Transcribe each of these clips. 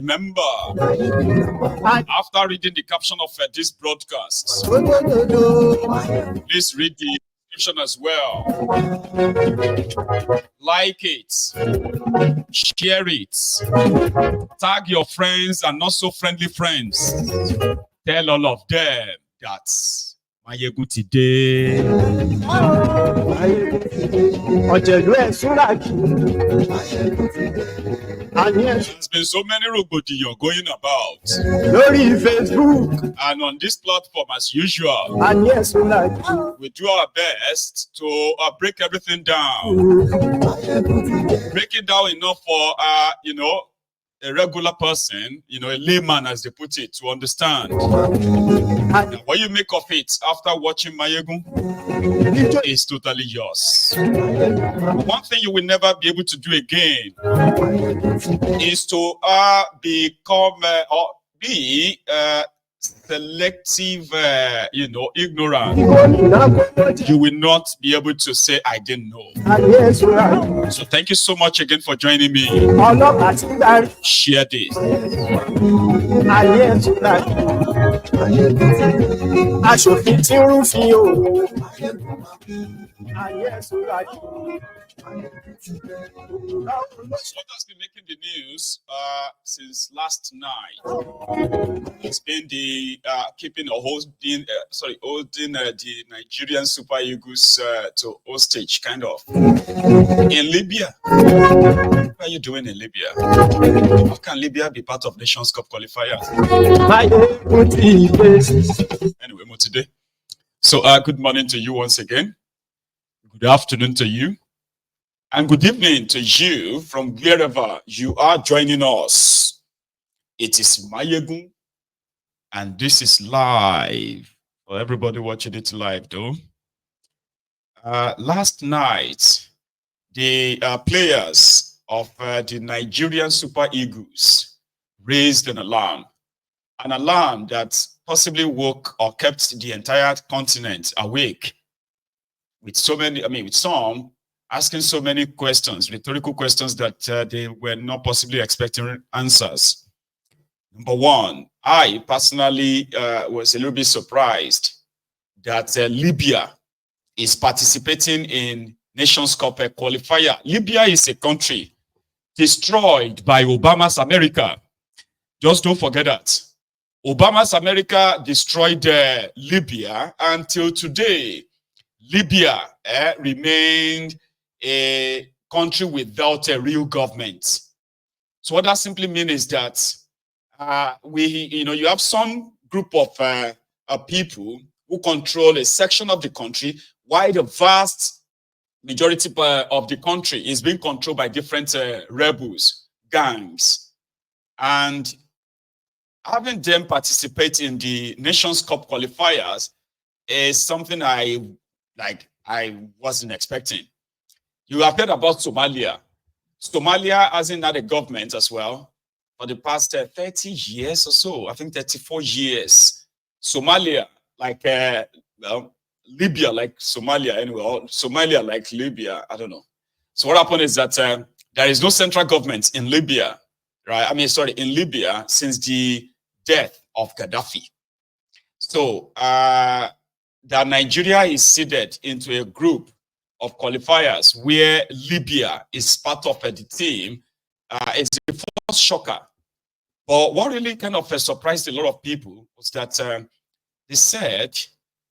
remember, after reading the caption of this broadcast, please read the description as well. Like it, share it, tag your friends and not so friendly friends. Tell all of them that Mayegun today. There's been so many rogbodiyan going about. Facebook. And on this platform, as usual, we do our best to break everything down. Break it down enough for, a regular person, a layman, as they put it, to understand. Now, what you make of it after watching Mayegun is totally yours. One thing you will never be able to do again is to become or be selective, ignorant. You will not be able to say, I didn't know. So thank you so much again for joining me. Share this. What has been making the news since last night? It's been the holding the Nigerian Super Eagles to hostage, kind of, in Libya. What are you doing in Libya? How can Libya be part of Nations Cup qualifiers? Anyway, more today. So, good morning to you once again. Good afternoon to you. And good evening to you from wherever you are joining us. It is Mayegun, and this is live. For everybody watching it live, though. Last night, the players of the Nigerian Super Eagles raised an alarm that possibly woke or kept the entire continent awake. With some asking so many questions, rhetorical questions that they were not possibly expecting answers. Number one, I personally was a little bit surprised that Libya is participating in Nations Cup qualifier. Libya is a country destroyed by Obama's America. Just don't forget that. Obama's America destroyed Libya. Until today, Libya remained a country without a real government. So what that simply means is that you have some group of people who control a section of the country, while the vast majority of the country is being controlled by different rebels, gangs, and having them participate in the Nations Cup qualifiers is something I wasn't expecting. You have heard about Somalia. Somalia hasn't had a government as well for the past 30 years or so. I think 34 years. Somalia, Libya, like Somalia anyway, or Somalia like Libya, I don't know. So what happened is that there is no central government in Libya, right? In Libya since the death of Gaddafi. So that Nigeria is seeded into a group of qualifiers where Libya is part of the team. It's the first shocker. But what really kind of surprised a lot of people was that they said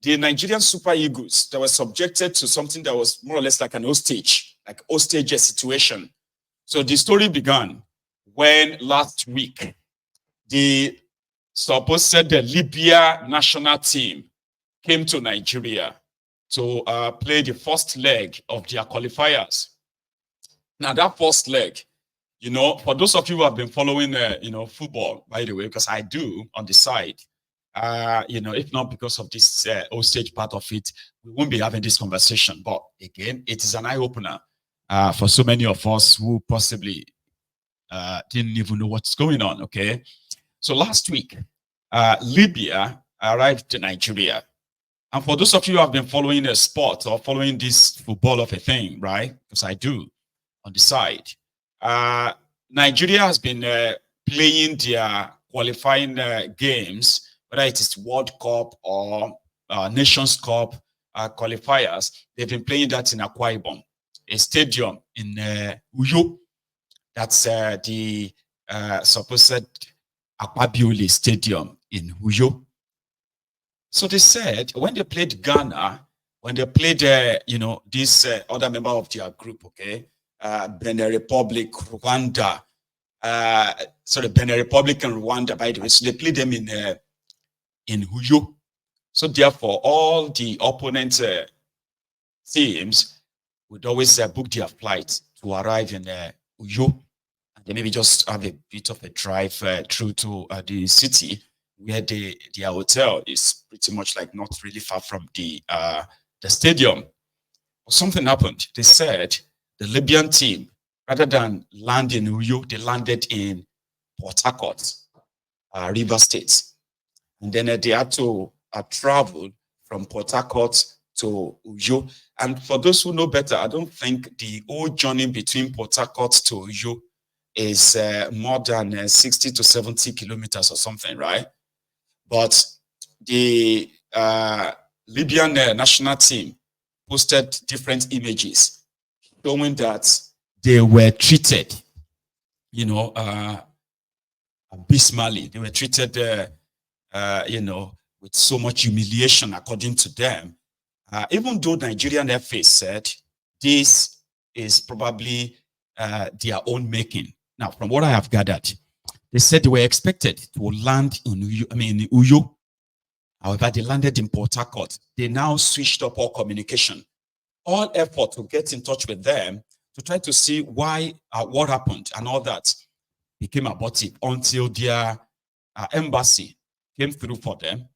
the Nigerian Super Eagles that were subjected to something that was more or less like an hostage situation. So the story began when last week the supposed Libya national team came to Nigeria to play the first leg of their qualifiers. Now that first leg, for those of you who have been following, football, by the way, because I do on the side, if not because of this hostage part of it, we won't be having this conversation. But again, it is an eye-opener for so many of us who possibly didn't even know what's going on, okay? So last week, Libya arrived to Nigeria. And for those of you who have been following a sport or following this football of a thing, right? Because I do on the side. Nigeria has been playing their qualifying games, whether it is World Cup or Nations Cup qualifiers. They've been playing that in Akwa Ibom, a stadium in Uyo. That's the supposed Akwabiole Stadium in Uyo. So they said when they played Ghana, when they played, this other member of their group, okay, Benin Republic, Rwanda, Benin Republic and Rwanda, by the way, so they played them in Uyo. So therefore, all the opponent teams would always book their flight to arrive in Uyo, and they maybe just have a bit of a drive through to the city, where their hotel is pretty much like not really far from the stadium. Something happened. They said the Libyan team, rather than land in Uyo, they landed in Port Harcourt, River State. And then they had to travel from Port Harcourt to Uyo. And for those who know better, I don't think the whole journey between Port Harcourt to Uyo is more than 60 to 70 kilometers or something, right? But the Libyan national team posted different images showing that they were treated, abysmally. They were treated, with so much humiliation, according to them. Even though Nigerian FA said this is probably their own making. Now, from what I have gathered, they said they were expected to land in Uyo. However, they landed in Port Harcourt. They now switched up all communication, all effort to get in touch with them to try to see why, what happened, and all that became abortive until their embassy came through for them,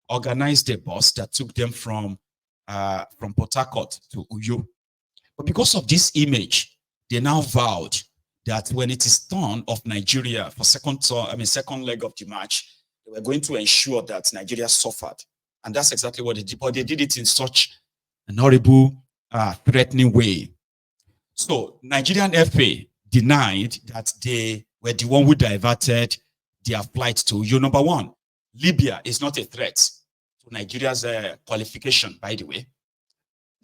organized a bus that took them from Port Harcourt to Uyo. But because of this image, they now vowed that when it is turn of Nigeria for second leg of the match, they were going to ensure that Nigeria suffered. And that's exactly what they did. But they did it in such an horrible, threatening way. So Nigerian FA denied that they were the one who diverted their flight to Uyo. Number one, Libya is not a threat to Nigeria's qualification, by the way.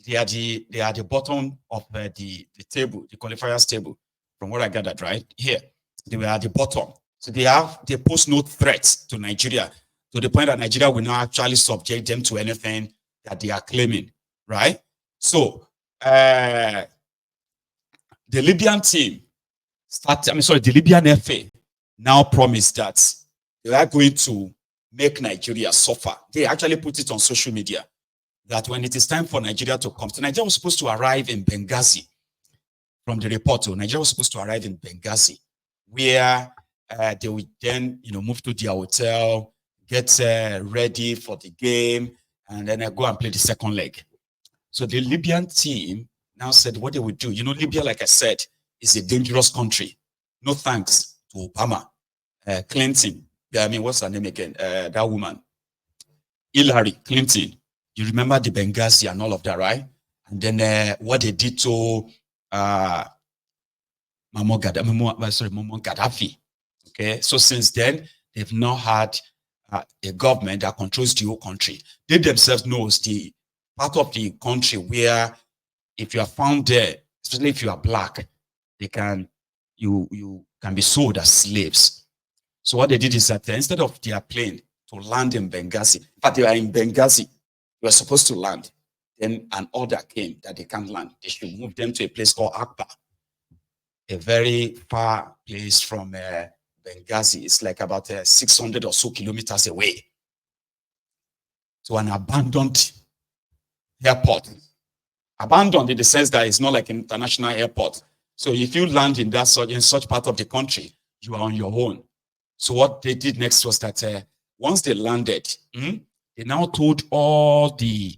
They are the bottom of the table, the qualifiers table, from what I gathered, right? Here, they were at the bottom. So they pose no threat to Nigeria, to the point that Nigeria will not actually subject them to anything that they are claiming, right? So the Libyan team the Libyan FA now promised that they are going to make Nigeria suffer. They actually put it on social media that when it is time for Nigeria to come, so Nigeria was supposed to arrive in Benghazi. From the report, Nigeria was supposed to arrive in Benghazi, where they would then, move to their hotel, get ready for the game, and then go and play the second leg. So the Libyan team now said what they would do. Libya, like I said, is a dangerous country. No thanks to Obama, Clinton. What's her name again? That woman, Hillary Clinton. You remember the Benghazi and all of that, right? And then what they did to Muammar Gaddafi. Okay, so since then, they've not had a government that controls the whole country. They themselves knows the part of the country where if you are found there, especially if you are black, you can be sold as slaves. So what they did is that instead of their plane to land in Benghazi, in fact, they were in Benghazi, they were supposed to land. Then an order came that they can't land. They should move them to a place called Akbar, a very far place from Benghazi. It's like about 600 or so kilometers away, to an abandoned airport. Abandoned in the sense that it's not like an international airport. So if you land in such part of the country, you are on your own. So what they did next was that once they landed, they now told all the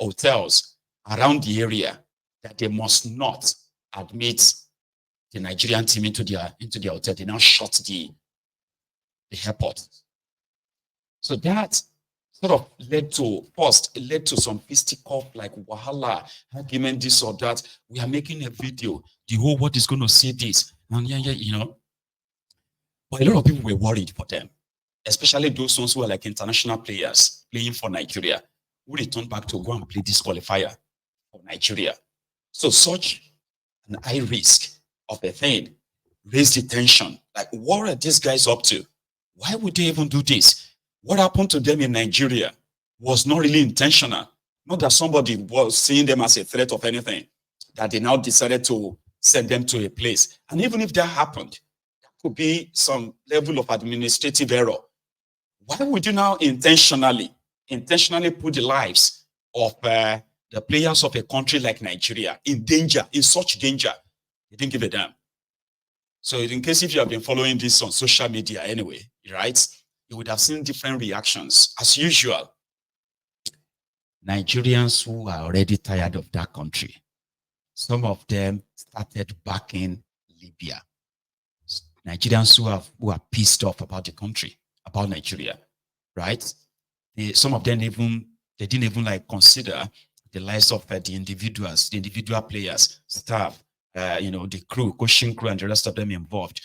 hotels around the area that they must not admit the Nigerian team into their hotel. They now shut the airport. So that sort of led to some fisticuff, like wahala, argument, this or that. We are making a video. The whole world is going to see this. And But a lot of people were worried for them, especially those ones who are like international players playing for Nigeria, who returned back to go and play this qualifier for Nigeria. So such an high risk of a thing raised the tension. Like, what are these guys up to? Why would they even do this? What happened to them in Nigeria was not really intentional. Not that somebody was seeing them as a threat of anything, that they now decided to send them to a place. And even if that happened, there could be some level of administrative error. Why would you now intentionally put the lives of the players of a country like Nigeria in danger, in such danger? You didn't give a damn. So in case if you have been following this on social media anyway, right, you would have seen different reactions. As usual, Nigerians who are already tired of that country, some of them started backing Libya. Nigerians who are pissed off about the country, about Nigeria, right? Some of them they didn't even like consider the lives of the individuals, the individual players, staff, the crew, coaching crew, and the rest of them involved.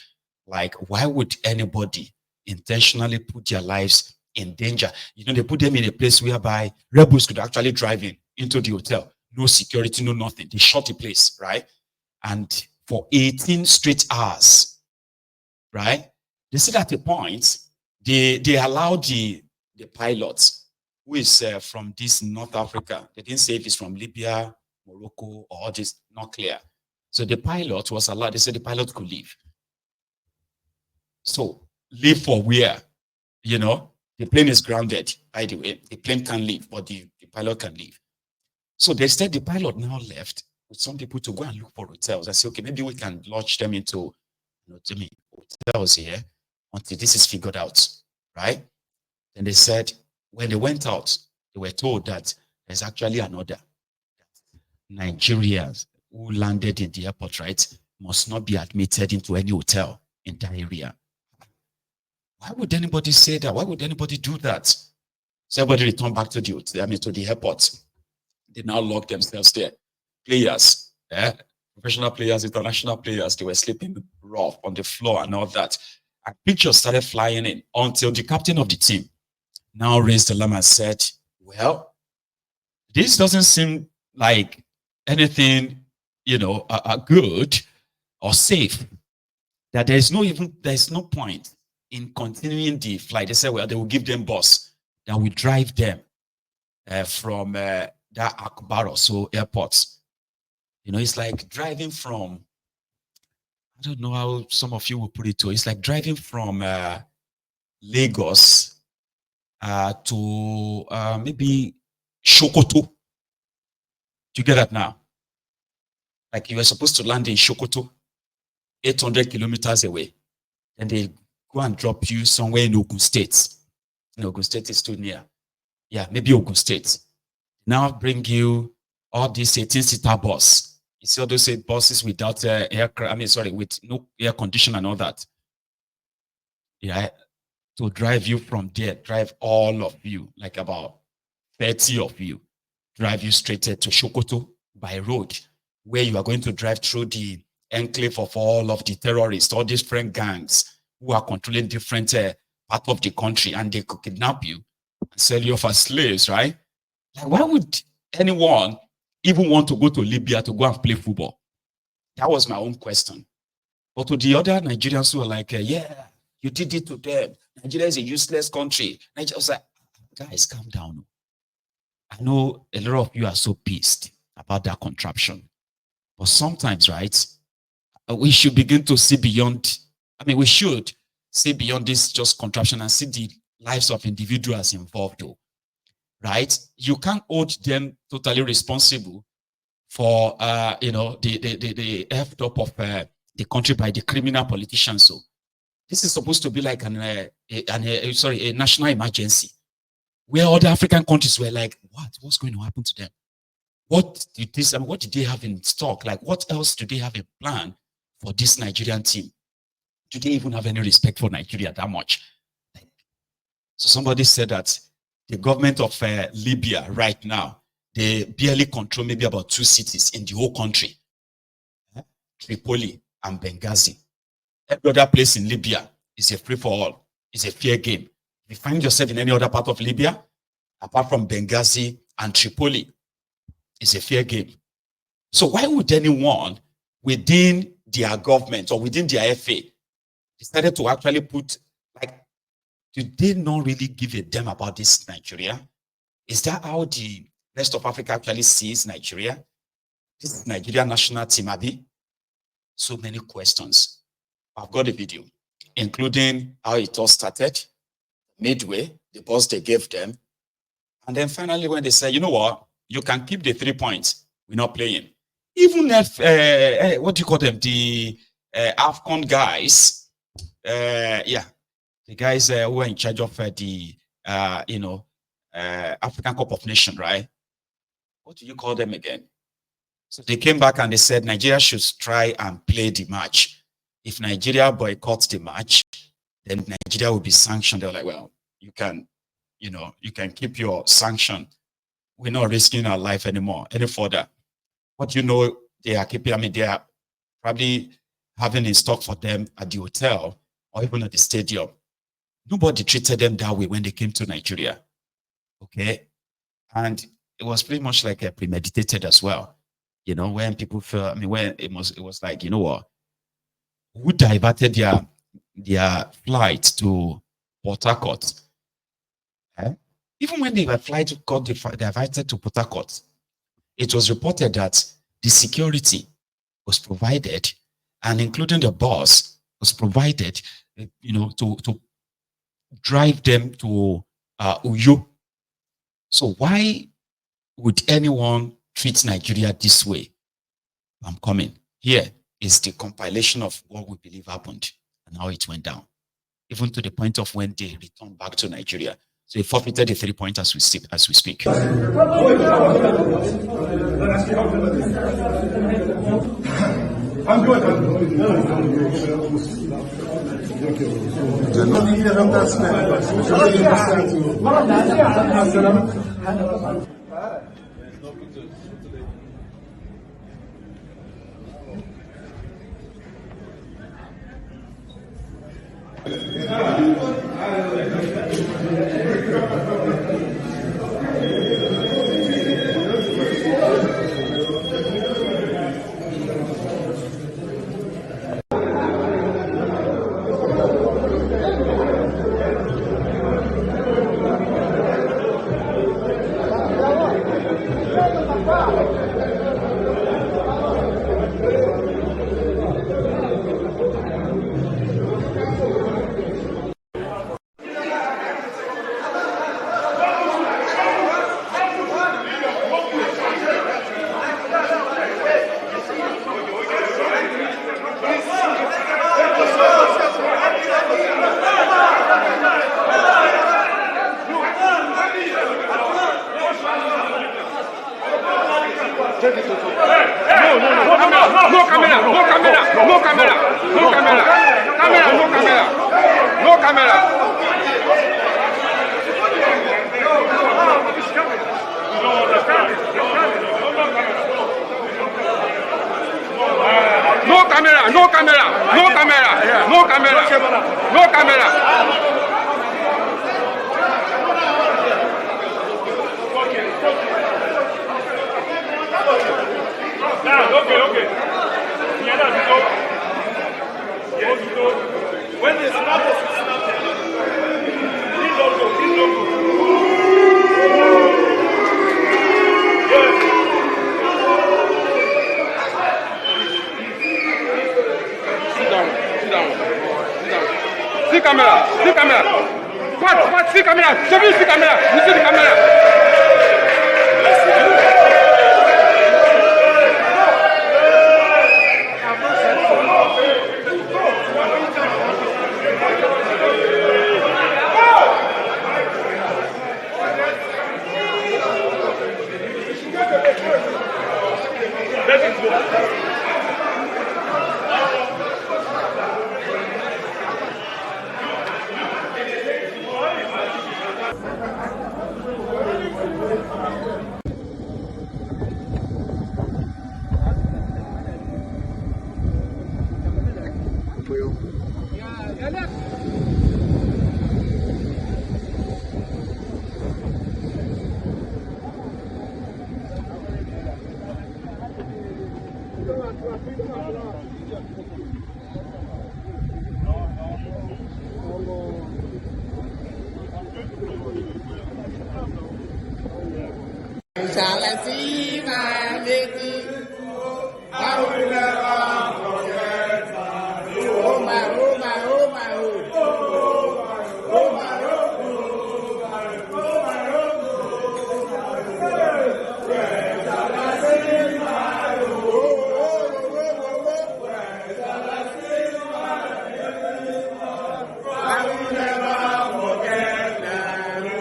Like, why would anybody intentionally put their lives in danger? They put them in a place whereby rebels could actually drive into the hotel. No security, no nothing. They shut the place, right? And for 18 straight hours, right? They said at a point, they allowed the pilots, who is from this North Africa. They didn't say if it's from Libya, Morocco, or this, not clear. So the pilot was allowed, they said the pilot could leave. So leave for where? The plane is grounded, by the way. The plane can leave, but the pilot can leave. So they said the pilot now left with some people to go and look for hotels. I said, okay, maybe we can launch them into hotels here until this is figured out, right? And they said, when they went out, they were told that there's actually an order. Nigerians who landed in the airport, right, must not be admitted into any hotel in that area. Why would anybody say that? Why would anybody do that? So everybody returned back to the airport. They now locked themselves there. Players, professional players, international players, they were sleeping rough on the floor and all that. And pictures started flying in until the captain of the team now raised the alarm and said, well, this doesn't seem like anything, good or safe. That there's no point in continuing the flight. They said, well, they will give them bus that will drive them from that Akbar so airport. It's like driving from, I don't know how some of you will put it to. It's like driving from Lagos to maybe Sokoto. Do you get that now? Like you were supposed to land in Sokoto, 800 kilometers away. Then they go and drop you somewhere in Ogun State. Ogun State is too near. Yeah, maybe Ogun State. Now bring you all these 18-seater bus. You see all those buses without with no air condition and all that. Yeah, to drive you from there, drive all of you, like about 30 of you, drive you straight to Sokoto by road, where you are going to drive through the enclave of all of the terrorists, all these different gangs who are controlling different part of the country, and they could kidnap you and sell you off as slaves, right? Like, why would anyone even want to go to Libya to go and play football? That was my own question. But to the other Nigerians who are like, yeah, you did it to them. Nigeria is a useless country. I was like, guys, calm down. I know a lot of you are so pissed about that contraption. But sometimes, right, we should begin to see beyond. We should see beyond this just contraption and see the lives of individuals involved, though. Right? You can't hold them totally responsible for the effed up of the country by the criminal politicians. So this is supposed to be like a national emergency, where other African countries were like, what's going to happen to them? What did they have in stock? Like, what else do they have in plan for this Nigerian team? Do they even have any respect for Nigeria that much? So somebody said that the government of Libya right now, they barely control maybe about 2 cities in the whole country. Tripoli and Benghazi. Every other place in Libya it's a free-for-all. It's a fair game. If you find yourself in any other part of Libya, apart from Benghazi and Tripoli, it's a fair game. So why would anyone within their government or within their FA decided to actually put, like, do they not really give a damn about this Nigeria? Is that how the rest of Africa actually sees Nigeria? This is Nigeria national team, Abi? So many questions. I've got a video, including how it all started, midway, the boss they gave them, and then finally when they say, you know what, you can keep the 3 points, we're not playing. Even if, what do you call them, the AFCON guys, the guys who are in charge of the, African Cup of Nations, right? What do you call them again? So they came back and they said Nigeria should try and play the match. If Nigeria boycotts the match, then Nigeria will be sanctioned. They're like, well, you can keep your sanction. We're not risking our life anymore, any further. What they are keeping, they are probably having in stock for them at the hotel or even at the stadium. Nobody treated them that way when they came to Nigeria. Okay. And it was pretty much like a premeditated as well. When people felt, when it was like, you know what, who diverted their flight to Port Harcourt? Even when their flight got diverted to Port Harcourt, it was reported that the security was provided, and including the bus was provided, to drive them to Uyo. So why would anyone treat Nigeria this way? I'm coming. Here is the compilation of what we believe happened and how it went down, even to the point of when they returned back to Nigeria. So they forfeited the 3 points as we speak. Shall I see my lady? I will never forget her. Oh my, oh my, oh my, oh. Oh my, oh my, oh my, oh. Where shall I see my where shall I see my I will never forget her.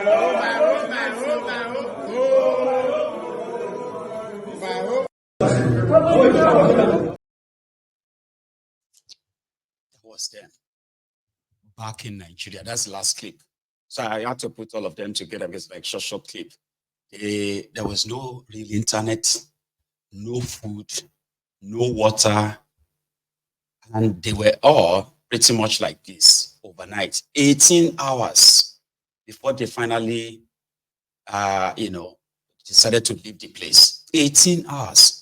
Oh my, oh my, oh my, oh. That was then. Back in Nigeria, that's the last clip. So I had to put all of them together because it's like short clip. There was no real internet, no food, no water, and they were all pretty much like this overnight. 18 hours before they finally, decided to leave the place. 18 hours.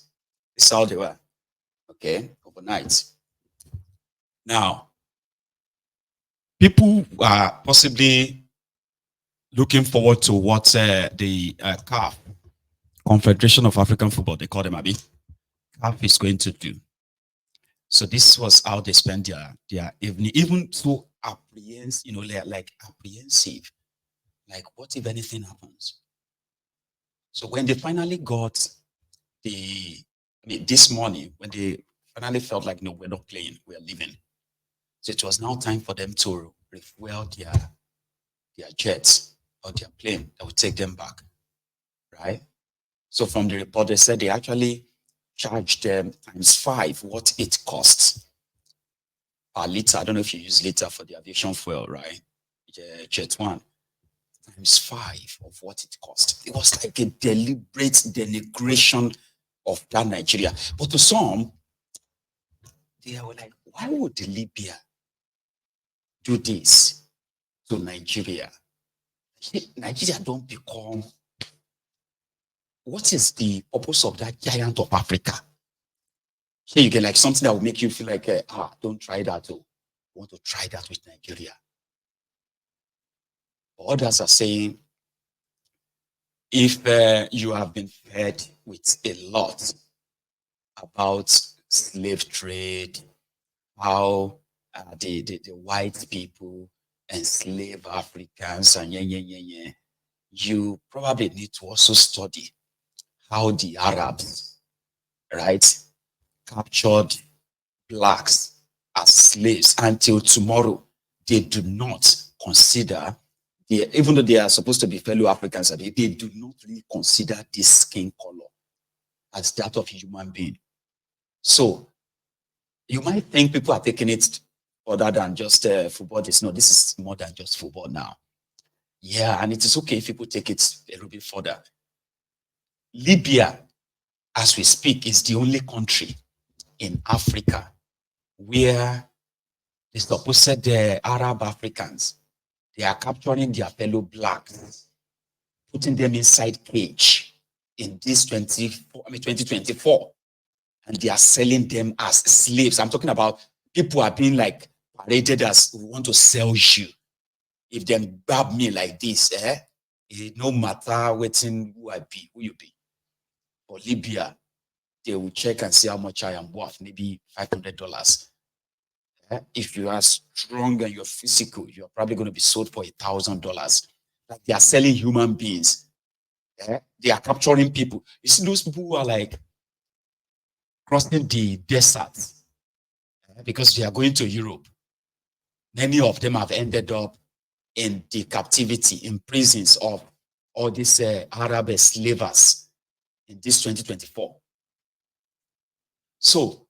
This is how they were. Okay, overnight. Now, people are possibly looking forward to what the CAF, Confederation of African Football, they call them Abi, CAF is going to do. So this was how they spent their evening, even so apprehensive, like apprehensive. Like, what if anything happens? So when they finally got this morning, when they finally felt like, no, we're not playing, we're leaving. So it was now time for them to refuel their jets or their plane that would take them back, right? So from the report, they said they actually charged them ×5 what it costs per liter. I don't know if you use liter for the aviation fuel, right? Jet 1. ×5 of what it cost. It was like a deliberate denigration of that Nigeria. But to some, they were like, why would the Libya do this to Nigeria? Nigeria don't become. What is the purpose of that giant of Africa? Here you get like something that will make you feel like, don't try that. Oh, want to try that with Nigeria. Others are saying, if you have been fed with a lot about slave trade, how the white people enslave Africans, and you probably need to also study how the Arabs, right, captured blacks as slaves until tomorrow. They do not consider, even though they are supposed to be fellow Africans, they do not really consider this skin color as that of a human being. So you might think people are taking it other than just football. No, this is more than just football now. Yeah, and it is okay if people take it a little bit further. Libya, as we speak, is the only country in Africa where the supposed Arab Africans, they are capturing their fellow blacks, putting them inside cage in this 2024, and they are selling them as slaves. I'm talking about people are being like paraded as, we want to sell you. If they grab me like this, it no matter who I be, who you be. For Libya, they will check and see how much I am worth, maybe $500. If you are strong and you're physical, you're probably going to be sold for $1,000. Like they are selling human beings. They are capturing people. You see those people who are like crossing the desert because they are going to Europe. Many of them have ended up in the captivity, in prisons of all these Arab slavers in this 2024. So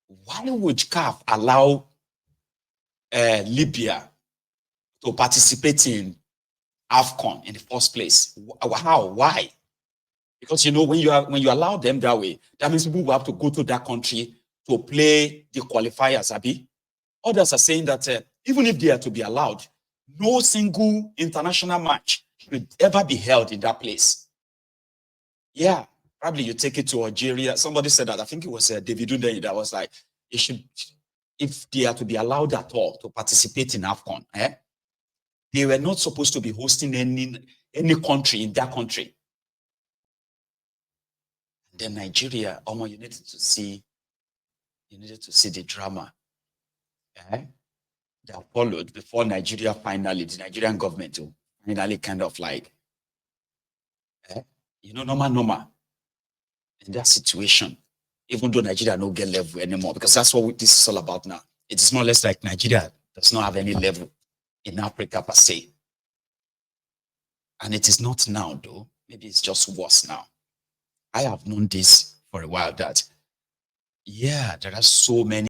why would CAF allow Libya to participate in AFCON in the first place? How? Why? Because when you allow them that way, that means people will have to go to that country to play the qualifiers, Abi. Others are saying that even if they are to be allowed, no single international match should ever be held in that place. Yeah, probably you take it to Algeria. Somebody said that, I think it was David Udeni that was like, it should, if they are to be allowed at all to participate in AFCON, they were not supposed to be hosting any country in that country. Then Nigeria, you needed to see the drama that followed before Nigeria finally, the Nigerian government finally kind of like, normal in that situation, even though Nigeria don't get level anymore, because that's what this is all about now. It's more or less like Nigeria does not have any level in Africa per se. And it is not now, though. Maybe it's just worse now. I have known this for a while that, there are so many